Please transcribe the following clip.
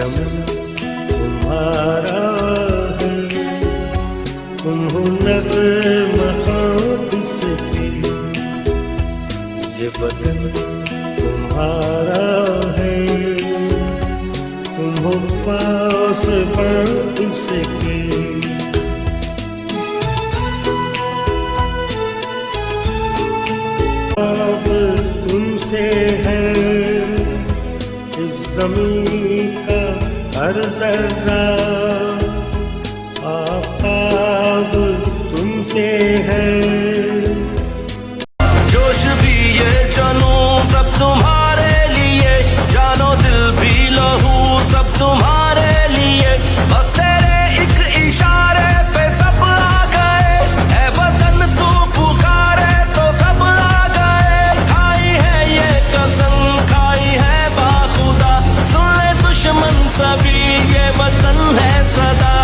चमन तुम्हारा है, तुम हो नग़्मा ख़ाक से भी, ये वतन तुम्हारा है, तुम हो पास बात से भी। अब तुमसे है इस ज़मीन का हर ज़र्रा, आफ़ताब तुमसे है। जोश भी ये जनूं सब तुम्हारे लिए, जानो दिल भी लहू सब तुम्हारे लिए, बस तेरे एक इशारे पे सब आ गए, ऐ वतन तू पुकारे तो सब आ गए। खाई है ये कसम खाई है बाखुदा, सुन ले दुश्मन सभी ये वतन है सदा।